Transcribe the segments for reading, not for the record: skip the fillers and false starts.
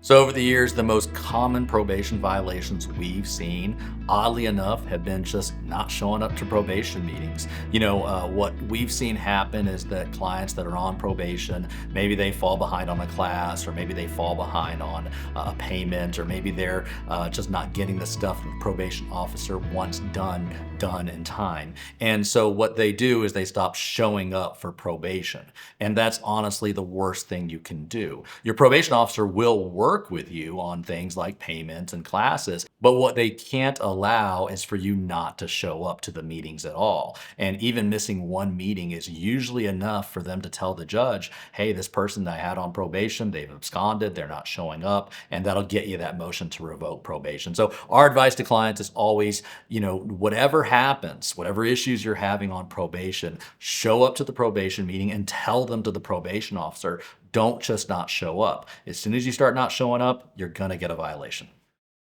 So over the years, the most common probation violations we've seen, oddly enough, have been just not showing up to probation meetings. What we've seen happen is that clients that are on probation, maybe they fall behind on a class, or maybe they fall behind on a payment, or maybe they're just not getting the stuff that the probation officer wants done in time. And so what they do is they stop showing up for probation. And that's honestly the worst thing you can do. Your probation officer will work with you on things like payments and classes, but what they can't allow is for you not to show up to the meetings at all. And even missing one meeting is usually enough for them to tell the judge, hey, this person that I had on probation, they've absconded, they're not showing up, and that'll get you that motion to revoke probation. So our advice to clients is always, whatever happens, whatever issues you're having on probation, show up to the probation meeting and tell them to the probation officer. Don't just not show up. As soon as you start not showing up, you're going to get a violation.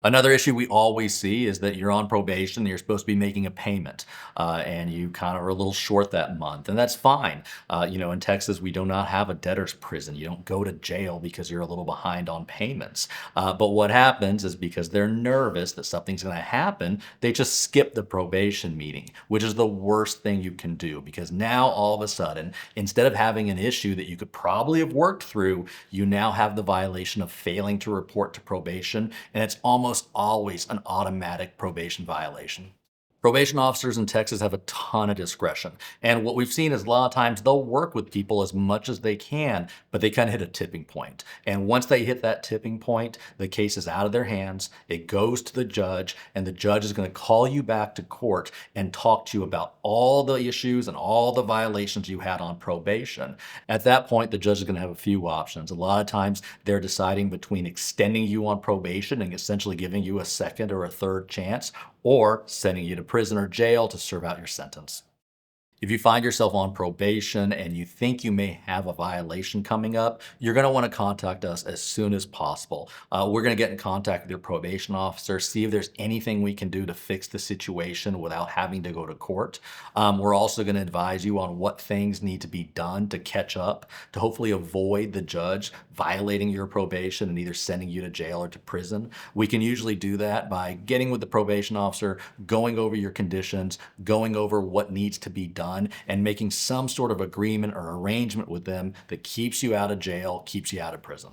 Another issue we always see is that you're on probation, you're supposed to be making a payment, and you kind of are a little short that month, and that's fine. In Texas, we do not have a debtor's prison. You don't go to jail because you're a little behind on payments. But what happens is because they're nervous that something's going to happen, they just skip the probation meeting, which is the worst thing you can do because now all of a sudden, instead of having an issue that you could probably have worked through, you now have the violation of failing to report to probation, and it's almost always an automatic probation violation. Probation officers in Texas have a ton of discretion. And what we've seen is a lot of times they'll work with people as much as they can, but they kind of hit a tipping point. And once they hit that tipping point, the case is out of their hands. It goes to the judge, and the judge is going to call you back to court and talk to you about all the issues and all the violations you had on probation. At that point, the judge is going to have a few options. A lot of times they're deciding between extending you on probation and essentially giving you a second or a third chance, or sending you to prison or jail to serve out your sentence. If you find yourself on probation and you think you may have a violation coming up, you're going to want to contact us as soon as possible. We're going to get in contact with your probation officer, see if there's anything we can do to fix the situation without having to go to court. We're also going to advise you on what things need to be done to catch up, to hopefully avoid the judge violating your probation and either sending you to jail or to prison. We can usually do that by getting with the probation officer, going over your conditions, going over what needs to be done, and making some sort of agreement or arrangement with them that keeps you out of jail, keeps you out of prison.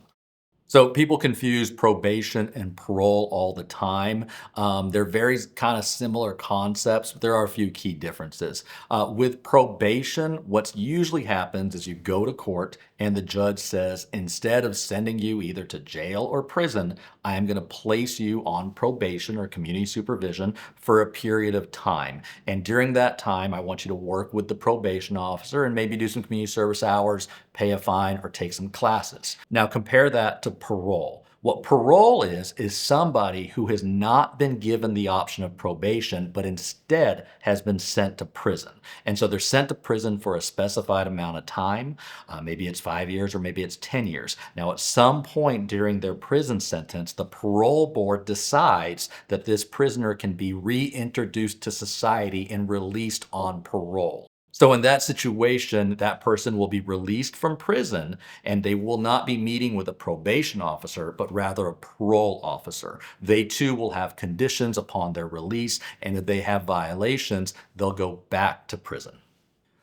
So people confuse probation and parole all the time. They're very kind of similar concepts, but there are a few key differences. With probation, what usually happens is you go to court and the judge says, instead of sending you either to jail or prison, I am going to place you on probation or community supervision for a period of time. And during that time, I want you to work with the probation officer and maybe do some community service hours, pay a fine, or take some classes. Now compare that to parole. What parole is somebody who has not been given the option of probation, but instead has been sent to prison. And so they're sent to prison for a specified amount of time. Maybe it's 5 years or maybe it's 10 years. Now, at some point during their prison sentence, the parole board decides that this prisoner can be reintroduced to society and released on parole. So in that situation, that person will be released from prison and they will not be meeting with a probation officer, but rather a parole officer. They too will have conditions upon their release, and if they have violations, they'll go back to prison.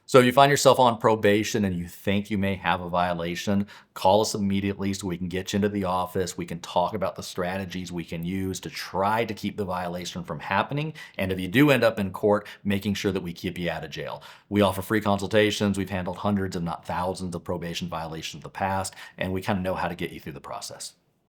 So if you find yourself on probation and you think you may have a violation, call us immediately so we can get you into the office. We can talk about the strategies we can use to try to keep the violation from happening. And if you do end up in court, making sure that we keep you out of jail. We offer free consultations. We've handled hundreds, if not thousands, of probation violations in the past, and we kind of know how to get you through the process.